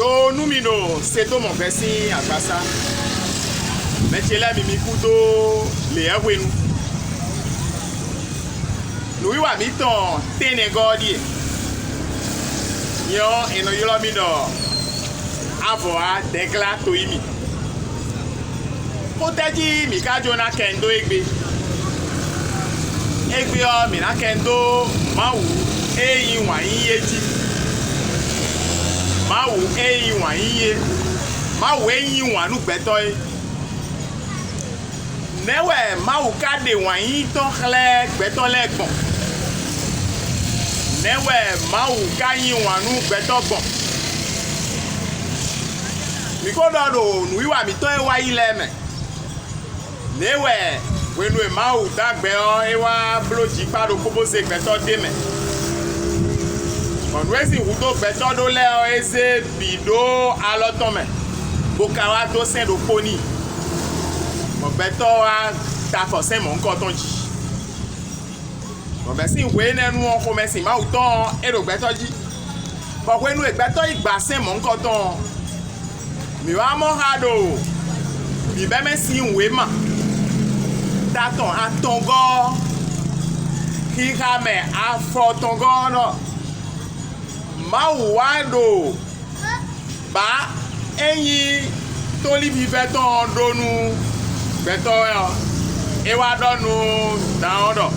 Do numino seto mon versi agbasa. Mechela mimi kudo le awenu. Nous y habitant Ténégordie. Yo eno yolo mido avoa dekla toimi. Poteji mika jona kendo egbe. Egbe o mina kendo mawu eyin wa yeji. Mawu eyin wa ye. Mawu eyin wa nu gbeto e. Newe mawu kade wa yin ton khle gbeto legbon. Newe mawu kayin wa nu gbeto gbon. Mi ko do nu iwa mi to e wa ile me. Newe wenu e mawu dagbe o e wa bloji paro kobo se gbeto de me. Onwesi wudo gbeto do le o eze bido aloton me. Bokawa do sen do poni. Mo gbeto wa ta fo sen mo nko ton ji. Mo be sin we nenu on ko mesin mawu ton e do gbeto ji. Bo wenu e gbeto igba sen mo nko ton. Mi wa mo ha do. Bi be me sin we ma. Taton atongo ki kame afotongo no mawado ba eyin to li bi feton donu beto e wa donu daodo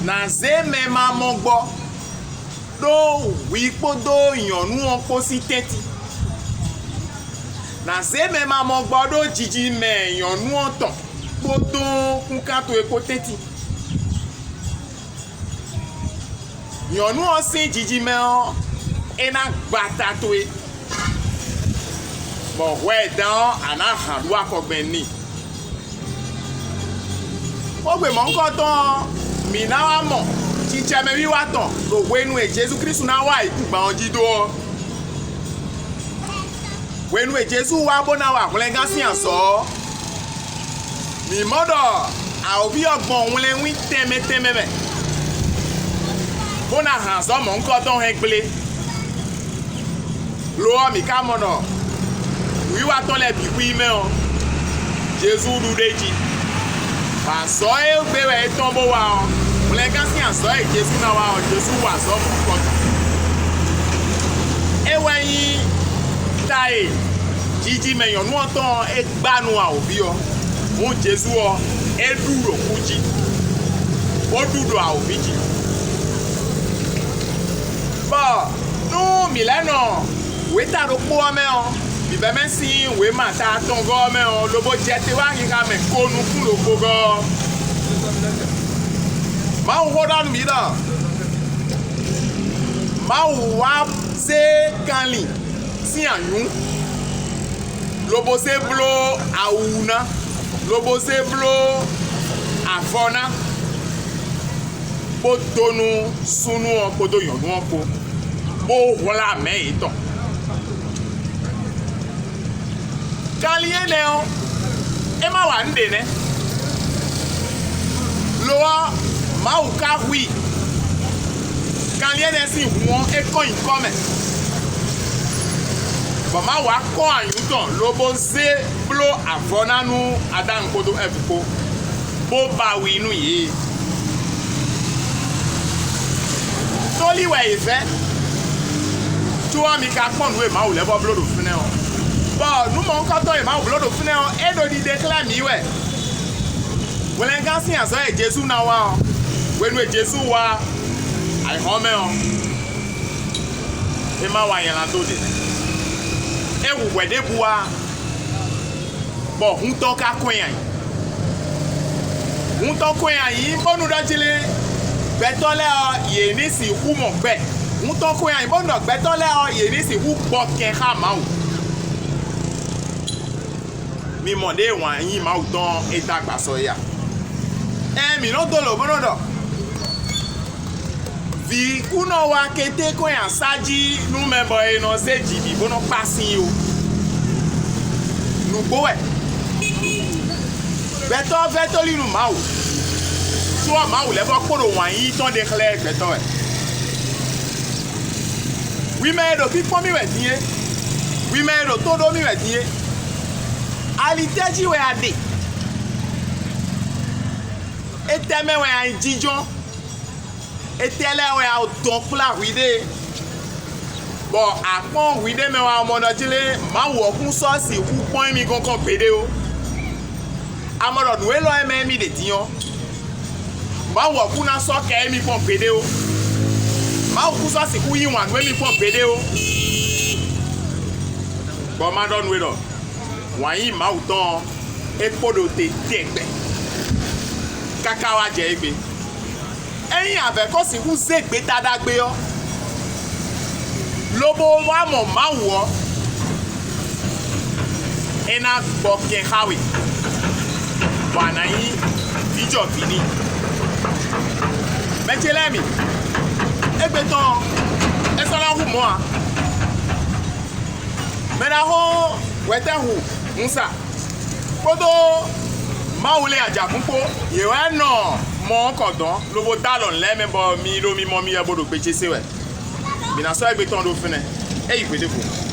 na ze me ma mo gbo do wi podo yanu on po si teti na ze me ma mo gbo do jiji me yanu on ton Poto kunkato eko teti. Yonu osin jiji me o ena gbata to e. Bo we dan ana hanwa ko gben ni. O gbe mo nko ton mi na wa mo chiche me wi wa ton lo wenu e Jesu Kristu na wa ikugba on jido o. Wenu e Jesu wa bo na wa kunlenga si anso. Mi modo a obi ogbon won le win teme me bona han so mo nko ton hegbele lo mi ka mono wi wa ton le bi ku ime o Jesu du deji pa so e gbe we ton bo wa o mo le kan si an so e Jesu na wa o Jesu wa so mo nko ton e wa yin tai jiji me yon nu ton e gbanu a obi o Mon Jésus est duro kuji. O dudo a obiji. Ba, no milano. We ta ro po ame o. Bi be men si we ma ta tongo ame o. Lobo jete wa ki ka me konu fun lo gogo. Ma o hodan mi da. Ma o wa se kanli. Si anyun. Lobo se blo auna. Lobo se blo afona bo tonu sunu okodo yonu oko bo hola me iton kalie ne o e ma wa nde ne lo ma u ka hui kalie ne si won e ko ikome ma wa ko ayuton lobo se blo afona nu adan kodo efuko bo ba wi nu yi toli we ife tu wa mi ka pon we ma o le bo blo do fune o bo nu mo nko to e ma o blo do fune o e do di declare mi we wele gan sin aso e Jesu na wa o we nu e Jesu wa ai home o e ma wa yan la to de ewu wede bua bo hun to ka kwen yi bonu dajile betole o ye ni si hu mo gbe hun to kwen yi bonu betole o ye ni si hu bo ken ha ma o mi mo de wan yin ma o ton eta gba so ya mi no to lo bono do vi kuno wa kete ko yan saji nu membo e no se jibi bono pasin o nu gbo e beto li nu ma o so ma o le bo koro wan yi ton de clear beto e oui mais do pipo mi wetinye oui mais do todo mi wetinye aliteji we ade eteme we anjijon etele we auton kula wide bon apon wide me wa omodo jile ma wo kun source ku pon mi gonkan pede o amoro nu elo mi de tiyan ma wo kun na so ke mi pon pede o ma wo kun source ku yi wan mi pon pede o bon ma don we do wan yi ma uton epodo te tegbe kakawa je igbe ẹ̀yin àfẹ́kọ́sí kú zègbé dáadáa gbé ọ́ lóbó wà mọ̀ máa wọ̀ ọ́ ẹ̀nà gbọ̀kẹ̀ hàwì wà náà yín fíjọ̀ fìní mẹ́tẹ́lẹ́mì ẹgbẹ́ tán ẹ sọ́lá hù mọ́ a mẹ́ta hó wẹ́tẹ́ hù ń sà kótó máa wọlé àjàkúnkó ìwẹ́ náà mọ kọdọn lobo dalọ lẹmẹ bọ mi lomi mọ mi ẹ bọdọ gbèsè sẹwẹ bìnnà sọ ẹgbẹ tán ló fẹnẹ ẹ yìí pété fún.